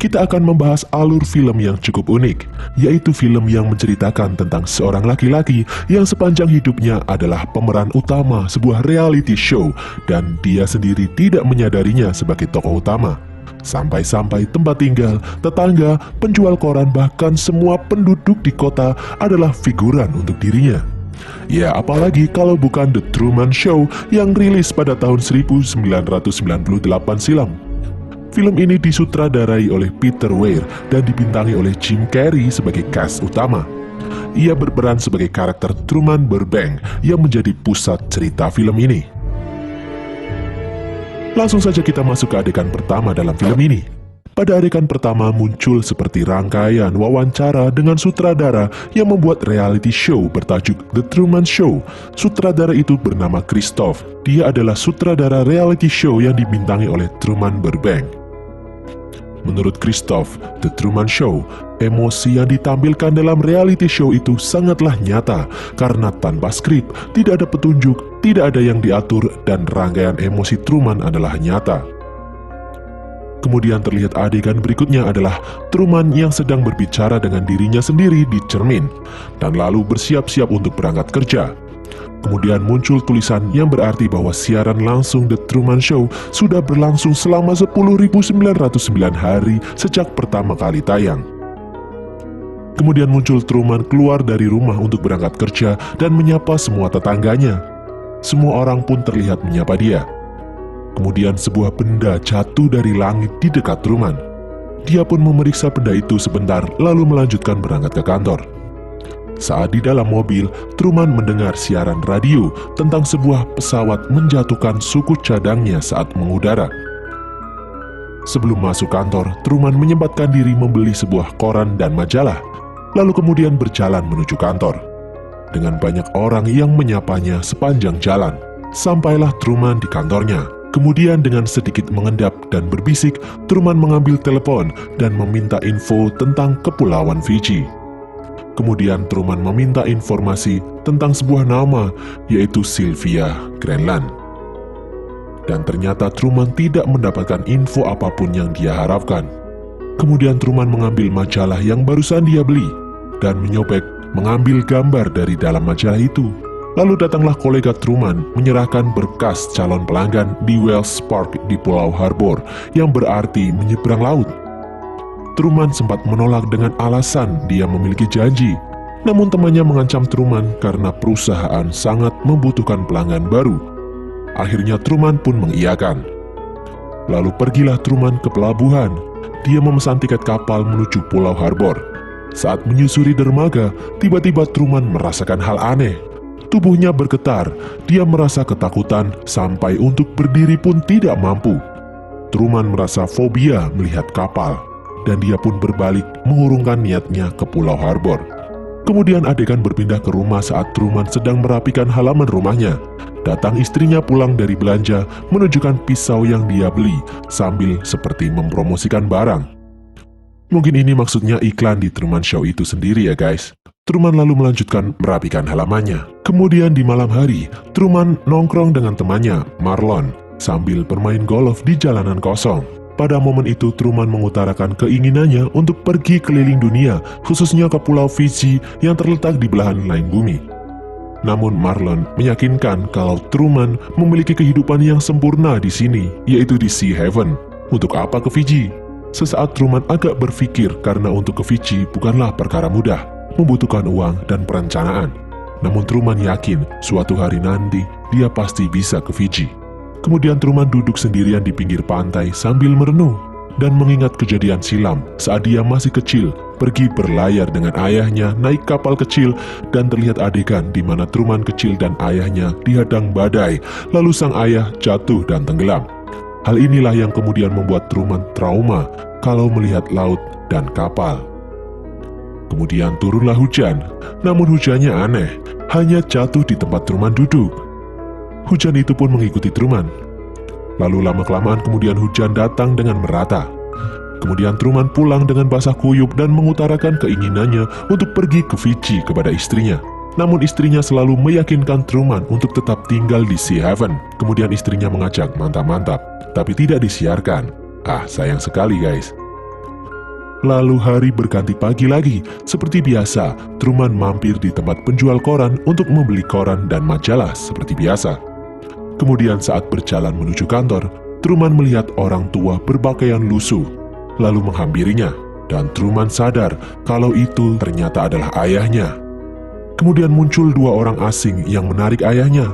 kita akan membahas alur film yang cukup unik, yaitu film yang menceritakan tentang seorang laki-laki yang sepanjang hidupnya adalah pemeran utama sebuah reality show dan dia sendiri tidak menyadarinya sebagai tokoh utama. Sampai-sampai tempat tinggal, tetangga, penjual koran, bahkan semua penduduk di kota adalah figuran untuk dirinya. Ya, apalagi kalau bukan The Truman Show yang rilis pada tahun 1998 silam. Film ini disutradarai oleh Peter Weir dan dibintangi oleh Jim Carrey sebagai cast utama. Ia berperan sebagai karakter Truman Burbank yang menjadi pusat cerita film ini. Langsung saja kita masuk ke adegan pertama dalam film ini. Pada adegan pertama muncul seperti rangkaian wawancara dengan sutradara yang membuat reality show bertajuk The Truman Show. Sutradara itu bernama Christoph. Dia adalah sutradara reality show yang dibintangi oleh Truman Burbank. Menurut Christoph, The Truman Show, emosi yang ditampilkan dalam reality show itu sangatlah nyata karena tanpa skrip, tidak ada petunjuk, tidak ada yang diatur, dan rangkaian emosi Truman adalah nyata. Kemudian terlihat adegan berikutnya adalah Truman yang sedang berbicara dengan dirinya sendiri di cermin, dan lalu bersiap-siap untuk berangkat kerja. Kemudian muncul tulisan yang berarti bahwa siaran langsung The Truman Show sudah berlangsung selama 10.909 hari sejak pertama kali tayang. Kemudian muncul Truman keluar dari rumah untuk berangkat kerja dan menyapa semua tetangganya. Semua orang pun terlihat menyapa dia. Kemudian sebuah benda jatuh dari langit di dekat Truman. Dia pun memeriksa benda itu sebentar lalu melanjutkan berangkat ke kantor. Saat di dalam mobil, Truman mendengar siaran radio tentang sebuah pesawat menjatuhkan suku cadangnya saat mengudara. Sebelum masuk kantor, Truman menyempatkan diri membeli sebuah koran dan majalah, lalu kemudian berjalan menuju kantor. Dengan banyak orang yang menyapanya sepanjang jalan, sampailah Truman di kantornya. Kemudian dengan sedikit mengendap dan berbisik, Truman mengambil telepon dan meminta info tentang Kepulauan Fiji. Kemudian Truman meminta informasi tentang sebuah nama, yaitu Sylvia Greenland. Dan ternyata Truman tidak mendapatkan info apapun yang dia harapkan. Kemudian Truman mengambil majalah yang barusan dia beli dan menyobek mengambil gambar dari dalam majalah itu. Lalu datanglah kolega Truman menyerahkan berkas calon pelanggan di Wells Park di Pulau Harbor, yang berarti menyeberang laut. Truman sempat menolak dengan alasan dia memiliki janji, namun temannya mengancam Truman karena perusahaan sangat membutuhkan pelanggan baru. Akhirnya Truman pun mengiyakan. Lalu pergilah Truman ke pelabuhan. Dia memesan tiket kapal menuju Pulau Harbor. Saat menyusuri dermaga, tiba-tiba Truman merasakan hal aneh. Tubuhnya bergetar, dia merasa ketakutan sampai untuk berdiri pun tidak mampu. Truman merasa fobia melihat kapal, dan dia pun berbalik mengurungkan niatnya ke Pulau Harbor. Kemudian adegan berpindah ke rumah saat Truman sedang merapikan halaman rumahnya. Datang istrinya pulang dari belanja, menunjukkan pisau yang dia beli, sambil seperti mempromosikan barang. Mungkin ini maksudnya iklan di Truman Show itu sendiri ya guys. Truman lalu melanjutkan merapikan halamannya. Kemudian di malam hari, Truman nongkrong dengan temannya, Marlon, sambil bermain golf di jalanan kosong. Pada momen itu, Truman mengutarakan keinginannya untuk pergi keliling dunia, khususnya ke Pulau Fiji yang terletak di belahan lain bumi. Namun Marlon meyakinkan kalau Truman memiliki kehidupan yang sempurna di sini, yaitu di Sea Haven. Untuk apa ke Fiji? Sesaat Truman agak berpikir karena untuk ke Fiji bukanlah perkara mudah, membutuhkan uang dan perencanaan. Namun Truman yakin suatu hari nanti dia pasti bisa ke Fiji. Kemudian Truman duduk sendirian di pinggir pantai sambil merenung dan mengingat kejadian silam saat dia masih kecil, pergi berlayar dengan ayahnya naik kapal kecil, dan terlihat adegan di mana Truman kecil dan ayahnya dihadang badai, lalu sang ayah jatuh dan tenggelam. Hal inilah yang kemudian membuat Truman trauma kalau melihat laut dan kapal. Kemudian turunlah hujan, namun hujannya aneh, hanya jatuh di tempat Truman duduk. Hujan itu pun mengikuti Truman. Lalu lama-kelamaan kemudian hujan datang dengan merata. Kemudian Truman pulang dengan basah kuyup dan mengutarakan keinginannya untuk pergi ke Fiji kepada istrinya. Namun istrinya selalu meyakinkan Truman untuk tetap tinggal di Sea Haven. Kemudian istrinya mengajak mantap-mantap, tapi tidak disiarkan. Ah, sayang sekali guys. Lalu hari berganti pagi lagi. Seperti biasa, Truman mampir di tempat penjual koran untuk membeli koran dan majalah seperti biasa. Kemudian saat berjalan menuju kantor, Truman melihat orang tua berpakaian lusuh, lalu menghampirinya, dan Truman sadar kalau itu ternyata adalah ayahnya. Kemudian muncul dua orang asing yang menarik ayahnya.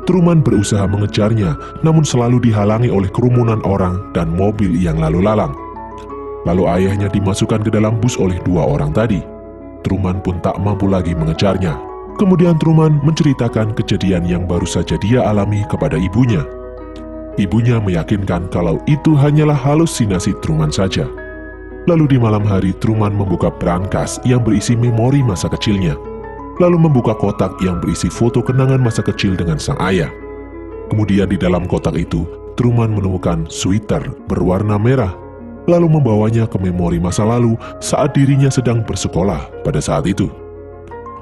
Truman berusaha mengejarnya, namun selalu dihalangi oleh kerumunan orang dan mobil yang lalu lalang. Lalu ayahnya dimasukkan ke dalam bus oleh dua orang tadi. Truman pun tak mampu lagi mengejarnya. Kemudian Truman menceritakan kejadian yang baru saja dia alami kepada ibunya. Ibunya meyakinkan kalau itu hanyalah halusinasi Truman saja. Lalu di malam hari Truman membuka brankas yang berisi memori masa kecilnya. Lalu membuka kotak yang berisi foto kenangan masa kecil dengan sang ayah. Kemudian di dalam kotak itu, Truman menemukan sweater berwarna merah, lalu membawanya ke memori masa lalu saat dirinya sedang bersekolah pada saat itu.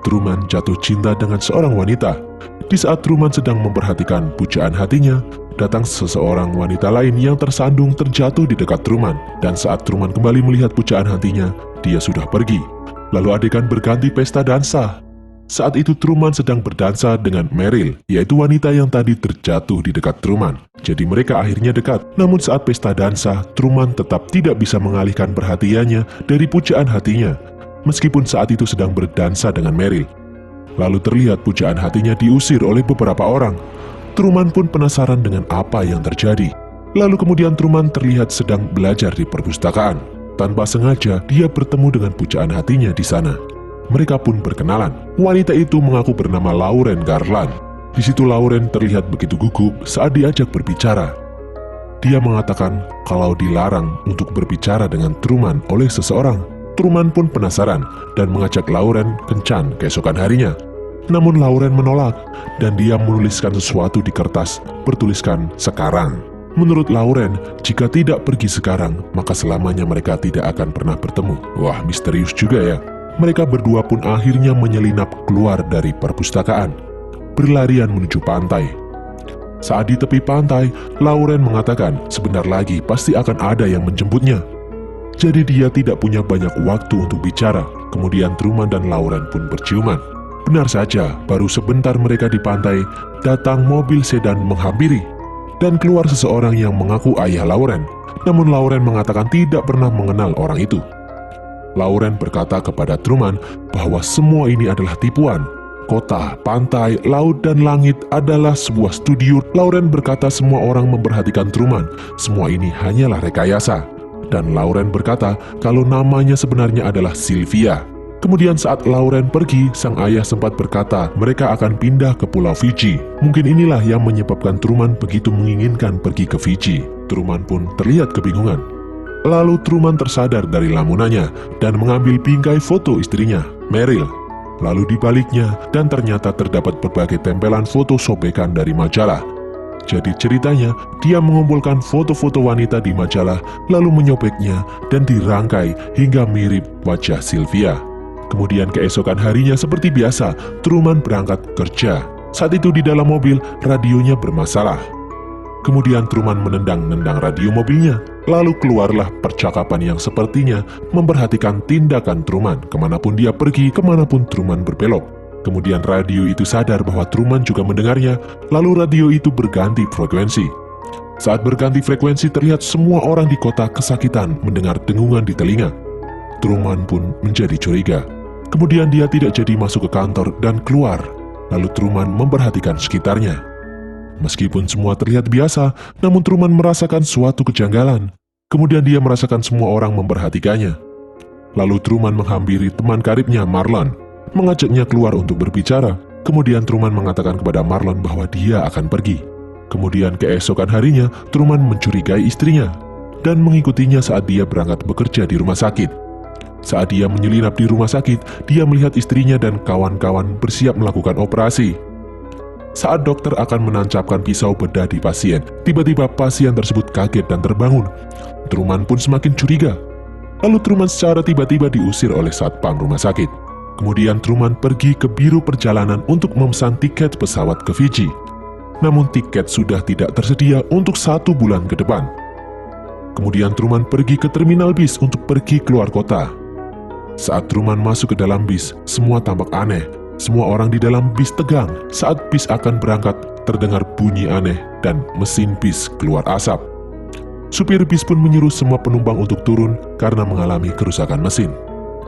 Truman jatuh cinta dengan seorang wanita. Di saat Truman sedang memperhatikan pujaan hatinya, datang seseorang wanita lain yang tersandung terjatuh di dekat Truman. Dan saat Truman kembali melihat pujaan hatinya, dia sudah pergi. Lalu adegan berganti pesta dansa. Saat itu Truman sedang berdansa dengan Meryl, yaitu wanita yang tadi terjatuh di dekat Truman. Jadi mereka akhirnya dekat. Namun saat pesta dansa, Truman tetap tidak bisa mengalihkan perhatiannya dari pujaan hatinya, meskipun saat itu sedang berdansa dengan Meryl. Lalu terlihat pujaan hatinya diusir oleh beberapa orang. Truman pun penasaran dengan apa yang terjadi. Lalu kemudian Truman terlihat sedang belajar di perpustakaan. Tanpa sengaja, dia bertemu dengan pujaan hatinya di sana. Mereka pun berkenalan. Wanita itu mengaku bernama Lauren Garland. Di situ Lauren terlihat begitu gugup saat diajak berbicara. Dia mengatakan kalau dilarang untuk berbicara dengan Truman oleh seseorang. Truman pun penasaran dan mengajak Lauren kencan keesokan harinya. Namun Lauren menolak dan dia menuliskan sesuatu di kertas bertuliskan sekarang. Menurut Lauren, jika tidak pergi sekarang, maka selamanya mereka tidak akan pernah bertemu. Wah, misterius juga ya. Mereka berdua pun akhirnya menyelinap keluar dari perpustakaan, berlarian menuju pantai. Saat di tepi pantai, Lauren mengatakan sebentar lagi pasti akan ada yang menjemputnya. Jadi dia tidak punya banyak waktu untuk bicara. Kemudian Truman dan Lauren pun berciuman. Benar saja, baru sebentar mereka di pantai, datang mobil sedan menghampiri. Dan keluar seseorang yang mengaku ayah Lauren. Namun Lauren mengatakan tidak pernah mengenal orang itu. Lauren berkata kepada Truman bahwa semua ini adalah tipuan. Kota, pantai, laut, dan langit adalah sebuah studio. Lauren berkata semua orang memperhatikan Truman. Semua ini hanyalah rekayasa. Dan Lauren berkata kalau namanya sebenarnya adalah Sylvia. Kemudian saat Lauren pergi, sang ayah sempat berkata mereka akan pindah ke Pulau Fiji. Mungkin inilah yang menyebabkan Truman begitu menginginkan pergi ke Fiji. Truman pun terlihat kebingungan. Lalu Truman tersadar dari lamunannya dan mengambil bingkai foto istrinya, Meryl. Lalu dibaliknya dan ternyata terdapat berbagai tempelan foto sobekan dari majalah. Jadi ceritanya, dia mengumpulkan foto-foto wanita di majalah, lalu menyobeknya dan dirangkai hingga mirip wajah Sylvia. Kemudian keesokan harinya seperti biasa, Truman berangkat kerja. Saat itu di dalam mobil, radionya bermasalah. Kemudian Truman menendang-nendang radio mobilnya. Lalu keluarlah percakapan yang sepertinya memperhatikan tindakan Truman. Kemanapun dia pergi, kemanapun Truman berbelok. Kemudian radio itu sadar bahwa Truman juga mendengarnya. Lalu radio itu berganti frekuensi. Saat berganti frekuensi terlihat semua orang di kota kesakitan mendengar dengungan di telinga. Truman pun menjadi curiga. Kemudian dia tidak jadi masuk ke kantor dan keluar. Lalu Truman memperhatikan sekitarnya. Meskipun semua terlihat biasa, namun Truman merasakan suatu kejanggalan. Kemudian dia merasakan semua orang memperhatikannya. Lalu Truman menghampiri teman karibnya Marlon, mengajaknya keluar untuk berbicara. Kemudian Truman mengatakan kepada Marlon bahwa dia akan pergi. Kemudian keesokan harinya, Truman mencurigai istrinya dan mengikutinya saat dia berangkat bekerja di rumah sakit. Saat dia menyelinap di rumah sakit, dia melihat istrinya dan kawan-kawan bersiap melakukan operasi. Saat dokter akan menancapkan pisau bedah di pasien, tiba-tiba pasien tersebut kaget dan terbangun. Truman pun semakin curiga. Lalu Truman secara tiba-tiba diusir oleh satpam rumah sakit. Kemudian Truman pergi ke biro perjalanan untuk memesan tiket pesawat ke Fiji. Namun tiket sudah tidak tersedia untuk 1 bulan ke depan. Kemudian Truman pergi ke terminal bis untuk pergi keluar kota. Saat Truman masuk ke dalam bis, semua tampak aneh. Semua orang di dalam bis tegang. Saat bis akan berangkat, terdengar bunyi aneh dan mesin bis keluar asap. Supir bis pun menyuruh semua penumpang untuk turun karena mengalami kerusakan mesin.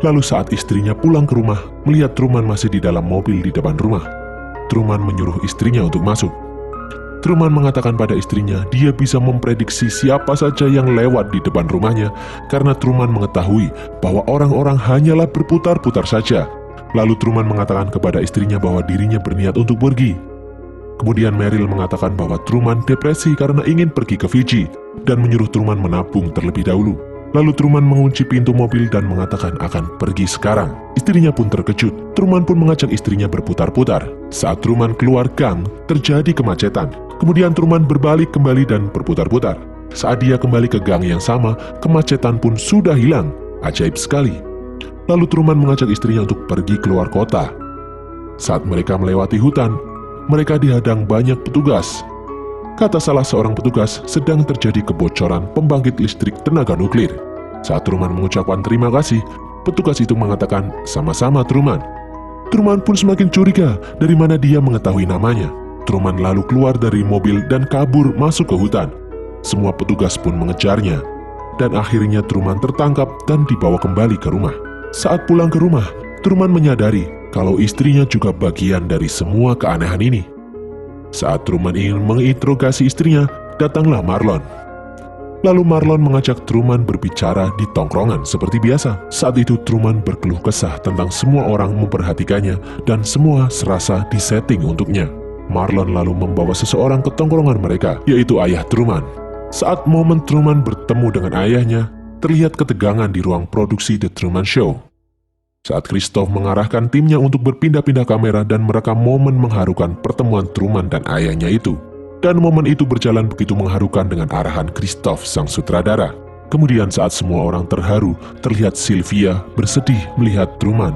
Lalu saat istrinya pulang ke rumah, melihat Truman masih di dalam mobil di depan rumah. Truman menyuruh istrinya untuk masuk. Truman mengatakan pada istrinya dia bisa memprediksi siapa saja yang lewat di depan rumahnya karena Truman mengetahui bahwa orang-orang hanyalah berputar-putar saja. Lalu Truman mengatakan kepada istrinya bahwa dirinya berniat untuk pergi. Kemudian Meryl mengatakan bahwa Truman depresi karena ingin pergi ke Fiji dan menyuruh Truman menabung terlebih dahulu. Lalu Truman mengunci pintu mobil dan mengatakan akan pergi sekarang. Istrinya pun terkejut. Truman pun mengajak istrinya berputar-putar. Saat Truman keluar gang, terjadi kemacetan. Kemudian Truman berbalik kembali dan berputar-putar. Saat dia kembali ke gang yang sama, kemacetan pun sudah hilang. Ajaib sekali. Lalu Truman mengajak istrinya untuk pergi keluar kota. Saat mereka melewati hutan, mereka dihadang banyak petugas. Kata salah seorang petugas, sedang terjadi kebocoran pembangkit listrik tenaga nuklir. Saat Truman mengucapkan terima kasih, petugas itu mengatakan, "Sama-sama Truman." Truman pun semakin curiga dari mana dia mengetahui namanya. Truman lalu keluar dari mobil dan kabur masuk ke hutan. Semua petugas pun mengejarnya. Dan akhirnya Truman tertangkap dan dibawa kembali ke rumah. Saat pulang ke rumah, Truman menyadari kalau istrinya juga bagian dari semua keanehan ini. Saat Truman ingin menginterogasi istrinya, datanglah Marlon. Lalu Marlon mengajak Truman berbicara di tongkrongan seperti biasa. Saat itu Truman berkeluh kesah tentang semua orang memperhatikannya dan semua serasa disetting untuknya. Marlon lalu membawa seseorang ke tongkrongan mereka, yaitu ayah Truman. Saat momen Truman bertemu dengan ayahnya, terlihat ketegangan di ruang produksi The Truman Show. Saat Christoph mengarahkan timnya untuk berpindah-pindah kamera dan merekam momen mengharukan pertemuan Truman dan ayahnya itu. Dan momen itu berjalan begitu mengharukan dengan arahan Christoph sang sutradara. Kemudian saat semua orang terharu, terlihat Sylvia bersedih melihat Truman.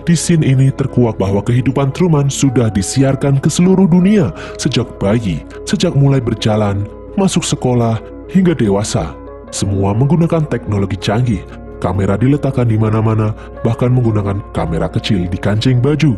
Di scene ini terkuak bahwa kehidupan Truman sudah disiarkan ke seluruh dunia sejak bayi, sejak mulai berjalan, masuk sekolah, hingga dewasa. Semua menggunakan teknologi canggih. Kamera diletakkan di mana-mana, bahkan menggunakan kamera kecil di kancing baju.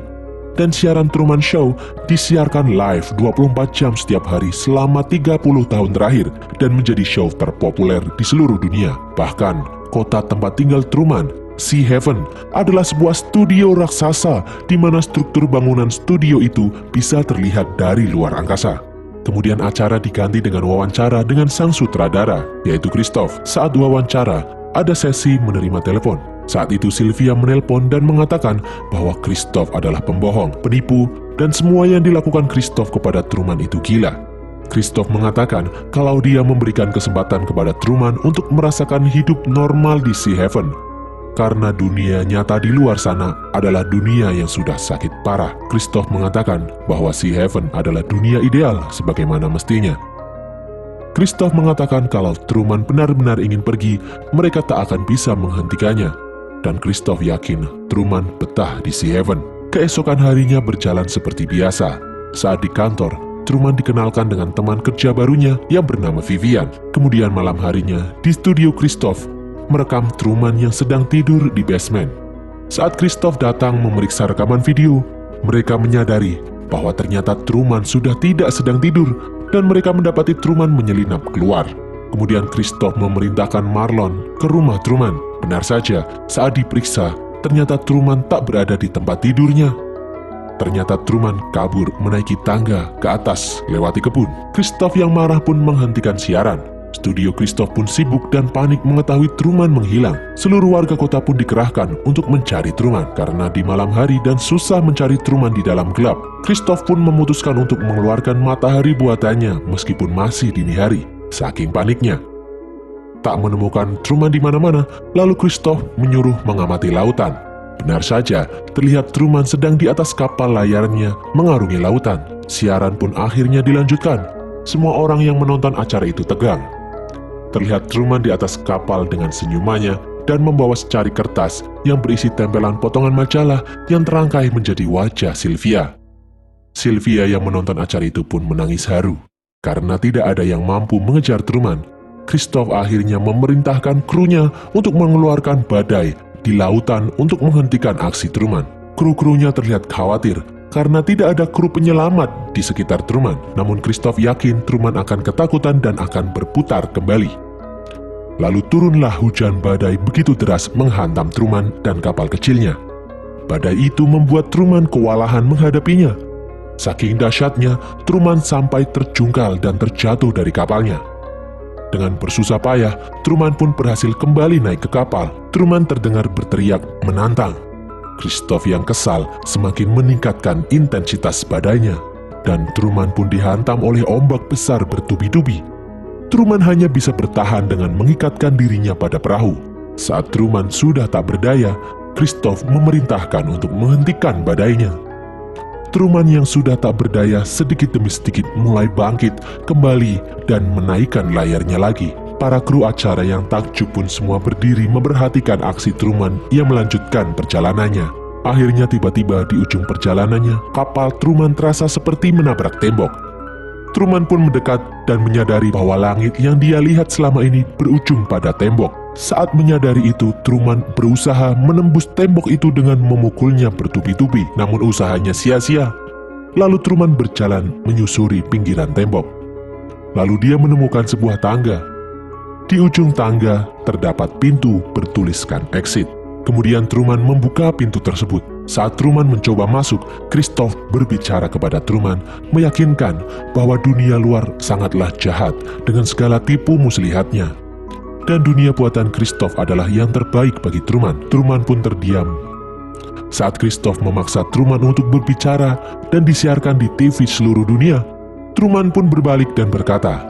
Dan siaran Truman Show disiarkan live 24 jam setiap hari selama 30 tahun terakhir dan menjadi show terpopuler di seluruh dunia. Bahkan, kota tempat tinggal Truman, Sea Haven, adalah sebuah studio raksasa di mana struktur bangunan studio itu bisa terlihat dari luar angkasa. Kemudian acara diganti dengan wawancara dengan sang sutradara, yaitu Christoph. Saat wawancara, ada sesi menerima telepon. Saat itu Sylvia menelpon dan mengatakan bahwa Christoph adalah pembohong, penipu, dan semua yang dilakukan Christoph kepada Truman itu gila. Christoph mengatakan kalau dia memberikan kesempatan kepada Truman untuk merasakan hidup normal di Sea Haven. Karena dunia nyata di luar sana adalah dunia yang sudah sakit parah. Christoph mengatakan bahwa Sea Haven adalah dunia ideal sebagaimana mestinya. Christoph mengatakan kalau Truman benar-benar ingin pergi, mereka tak akan bisa menghentikannya. Dan Christoph yakin Truman betah di Sea Haven. Keesokan harinya berjalan seperti biasa. Saat di kantor, Truman dikenalkan dengan teman kerja barunya yang bernama Vivian. Kemudian malam harinya, di studio Christoph, merekam Truman yang sedang tidur di basement. Saat Christoph datang memeriksa rekaman video, mereka menyadari bahwa ternyata Truman sudah tidak sedang tidur dan mereka mendapati Truman menyelinap keluar. Kemudian Christoph memerintahkan Marlon ke rumah Truman. Benar saja, saat diperiksa, ternyata Truman tak berada di tempat tidurnya. Ternyata Truman kabur menaiki tangga ke atas lewati kebun. Christoph yang marah pun menghentikan siaran. Studio Christoph pun sibuk dan panik mengetahui Truman menghilang. Seluruh warga kota pun dikerahkan untuk mencari Truman karena di malam hari dan susah mencari Truman di dalam gelap. Christoph pun memutuskan untuk mengeluarkan matahari buatannya meskipun masih dini hari. Saking paniknya, tak menemukan Truman di mana-mana, lalu Christoph menyuruh mengamati lautan. Benar saja, terlihat Truman sedang di atas kapal layarnya mengarungi lautan. Siaran pun akhirnya dilanjutkan. Semua orang yang menonton acara itu tegang. Terlihat Truman di atas kapal dengan senyumannya dan membawa secari kertas yang berisi tempelan potongan majalah yang terangkai menjadi wajah Sylvia. Sylvia yang menonton acara itu pun menangis haru karena tidak ada yang mampu mengejar Truman. Christoph akhirnya memerintahkan krunya untuk mengeluarkan badai di lautan untuk menghentikan aksi Truman. Kru-krunya terlihat khawatir karena tidak ada kru penyelamat di sekitar Truman. Namun Christoph yakin Truman akan ketakutan dan akan berputar kembali. Lalu turunlah hujan badai begitu deras menghantam Truman dan kapal kecilnya. Badai itu membuat Truman kewalahan menghadapinya. Saking dahsyatnya, Truman sampai terjungkal dan terjatuh dari kapalnya. Dengan bersusah payah, Truman pun berhasil kembali naik ke kapal. Truman terdengar berteriak menantang. Christoph yang kesal semakin meningkatkan intensitas badainya, dan Truman pun dihantam oleh ombak besar bertubi-tubi. Truman hanya bisa bertahan dengan mengikatkan dirinya pada perahu. Saat Truman sudah tak berdaya, Christoph memerintahkan untuk menghentikan badainya. Truman yang sudah tak berdaya sedikit demi sedikit mulai bangkit kembali dan menaikkan layarnya lagi. Para kru acara yang takjub pun semua berdiri memperhatikan aksi Truman yang melanjutkan perjalanannya. Akhirnya tiba-tiba di ujung perjalanannya, kapal Truman terasa seperti menabrak tembok. Truman pun mendekat dan menyadari bahwa langit yang dia lihat selama ini berujung pada tembok. Saat menyadari itu, Truman berusaha menembus tembok itu dengan memukulnya bertubi-tubi, namun usahanya sia-sia. Lalu Truman berjalan menyusuri pinggiran tembok. Lalu dia menemukan sebuah tangga. Di ujung tangga terdapat pintu bertuliskan exit. Kemudian Truman membuka pintu tersebut. Saat Truman mencoba masuk, Christoph berbicara kepada Truman, meyakinkan bahwa dunia luar sangatlah jahat dengan segala tipu muslihatnya. Dan dunia buatan Christoph adalah yang terbaik bagi Truman. Truman pun terdiam. Saat Christoph memaksa Truman untuk berbicara dan disiarkan di TV seluruh dunia, Truman pun berbalik dan berkata,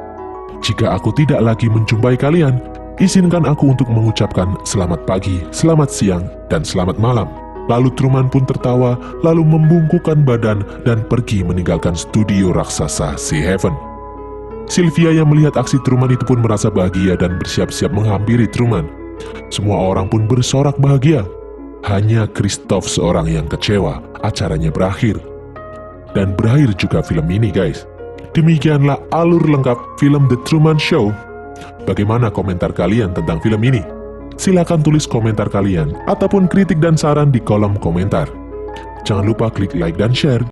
"Jika aku tidak lagi menjumpai kalian, izinkan aku untuk mengucapkan selamat pagi, selamat siang, dan selamat malam." Lalu Truman pun tertawa, lalu membungkukkan badan dan pergi meninggalkan studio raksasa Sea Heaven. Sylvia yang melihat aksi Truman itu pun merasa bahagia dan bersiap-siap menghampiri Truman. Semua orang pun bersorak bahagia. Hanya Christoph seorang yang kecewa. Acaranya berakhir. Dan berakhir juga film ini, guys. Demikianlah alur lengkap film The Truman Show. Bagaimana komentar kalian tentang film ini? Silakan tulis komentar kalian ataupun kritik dan saran di kolom komentar. Jangan lupa klik like dan share.